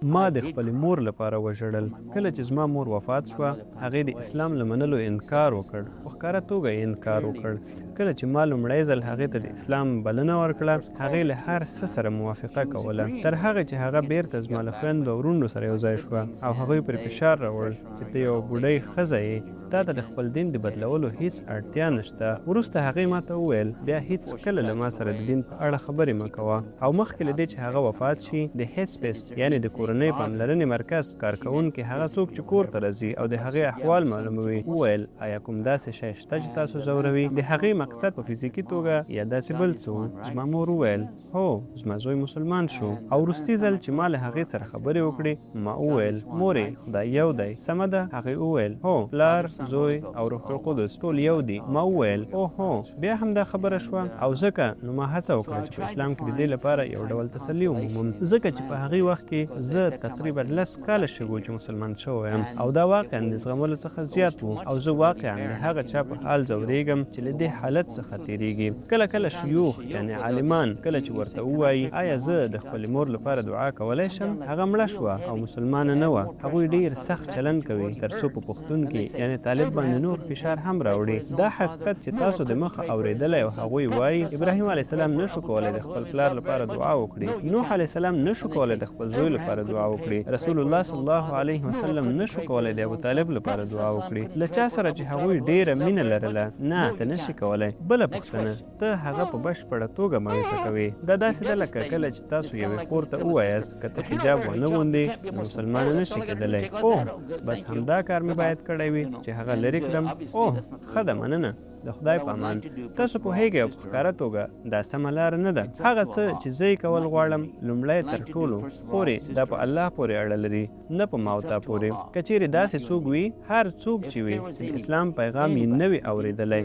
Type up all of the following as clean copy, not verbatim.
ما د خپلې مور لپاره وژړل. کله چې زما مور وفات شوه، هغې د اسلام له منلو انکار وکړ، په ښکاره توګه یې انکار وکړ. کله چې ما لومړی ځل هغې ته د اسلام بلنه ورکړه، هغې له هر څه سره موافقه کوله، تر هغه چې هغه بیرته زما له خویندو او وروڼو سره یو ځای شوه او هغوی پرې فشار راوړ چې ته یوه بوډۍ ښځه یې، تا ته د خپل دین د بدلولو هیڅ اړتیا نشته. وروسته هغې ما ته وویل بیا هیڅ کله له ما سره د دین په اړه خبرې مه کوه. او مخکې له دې چې هغه وفات شي، د هیسپیس یعنې د کورنۍ پاملرنې مرکز کارکوونکي، هغه څوک چې کور ته راځي او د هغې احوال معلوموي، وویل آیا کوم داسې شی شته چې تاسو ځوروي؟ د هغې مقصد په فزیکي توګه یا داسې بل څه و؟ زما مور وویل هو، زما زوی مسلمان شو. او وروستي ځل چې ما له هغې سره خبرې وکړې، ما وویل مورې خدای یو دی، سمه ده؟ هغې وویل هو، پلار، زوی او روح القدس ټول یو دي. ما وویل اوهو، بیا هم دا خبره شوه. او ځکه نو ما هڅه وکړه چې په اسلام کې د دې لپاره یو ډول تسلي ومومم، ځکه چې په هغې وخت کې زه تقریبا 10 کاله شوي وو چې مسلمان شوی یم، او دا واقعا د زغملو څخه زیات و. او زه واقعا د هغه چا په حال ځورېږم چې له دې حالت څخه تېرېږي. کله کله شیوخ یعنې عالمان کله چې ورته ووایي آیا زه د خپلې مور لپاره دعا کولی شم، هغه مړه شوه او مسلمانه نه وه. هغوی ډېر سخت چلند کوي تر څو په پښتون کې یعنې طالب باندې نور فشار هم راوړي. دا حقیقت چې تاسو د مخه اورېدلی او هغوی وایي ابراهیم علیه السلام نشو کولی د خپل پلار لپاره دعا وکړي، نوح علیه السلام نشو کولی د خپل زوی لپاره دعا وکړي، رسول الله صلی الله علیه وسلم نشو کولی د ابوطالب لپاره دعا وکړي. له چا سره چې هغوی ډېره مینه لرله، نه ته نشي کولی. بله پوښتنه، ته هغه په بشپړه توګه مایوسه کوې. دا داسې ده لکه کله چې تاسو یوې خور ته ووایاست که ته حجاب ونه غوندې نو مسلمانه نشي کېدلی. اوه بس همدا کار مې باید کړی وي چې هغه لرې کړم. اوه ښه ده، مننه، د خدای په امان. تاسو پوهیږئ په ښکاره توګه دا سمه لاره نه ده. هغه څه چې زه یې کول غواړم، لومړی تر ټولو خورې دا په الله پورې اړه لري، نه په ما او تا پورې. که چیرې داسې څوک وي، هر څوک چې وي چې د اسلام پیغام یې نه وي اورېدلی،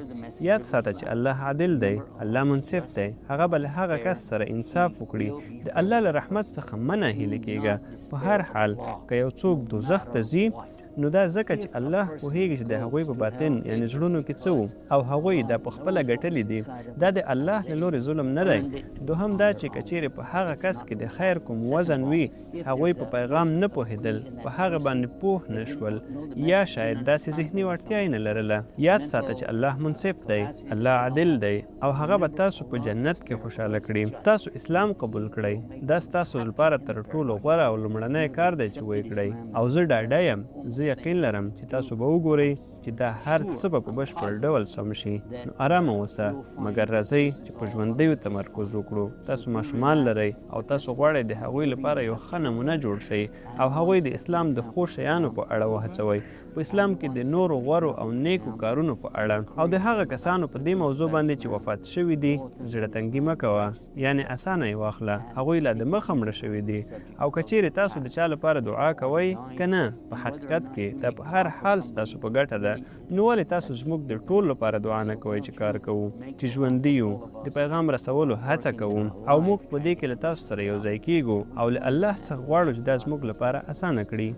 یاد ساته چې الله عادل دی، الله منصف دی. هغه به له هغه کس سره انصاف وکړي. د الله له رحمت څخه مه ناهیلې کېږه. په هر حال که یو څوک دوزخ ته ځي، نو دا ځکه چې الله پوهیږي چې د هغوی په باطن یعنې زړونو کې څه وو، او هغوی دا په خپله ګټلي دي. دا د الله له لورې ظلم نه دی. دوهم دا چې که چیرې په هغه کس کې د خیر کوم وزن وي، هغوی په پیغام نه پوهېدل، په هغه باندې پوه نه شول، یا شاید داسې ذهني وړتیا یې نه لرله. یاد ساته چې الله منصف دی، الله عادل دی، او هغه به تاسو په جنت کې خوشحاله کړي. تاسو اسلام قبول کړئ، دا ستاسو لپاره تر ټولو غوره او لومړنی کار دی چې ویې کړئ. او زه ډاډه یم، زه یقین لرم چې تاسو به وګورئ چې دا هر څه به په بشپړ ډول سم شي. نو ارامه اوسه، مګر راځئ چې په ژوندیو تمرکز وکړو. تاسو ماشومان لرئ او تاسو غواړئ د هغوی لپاره یو ښه نمونه جوړ شئ او هغوی د اسلام د ښو شیانو په اړه وهڅوئ، په اسلام کې د نورو غورو او نیکو کارونو په اړه، او د هغه کسانو په دې موضوع باندې چې وفات شوي دي زړه تنګي مه کوه، یعنې اسانه یې واخله، هغوی لا د مخه مړه شوي دي. او که چیرې تاسو د چا لپاره دعا کوئ که نه، په حقیقت کې دا په هر حال ستاسو په ګټه ده. نو ولې تاسو زموږ د ټول لپاره دعا نه کوئ چې کار کوو، چې ژوندي یو، د پیغام رسولو هڅه کوو، او موږ په دې کې له تاسو سره یو ځای کیږو او له الله څخه غواړو چې دا زموږ لپاره اسانه کړي.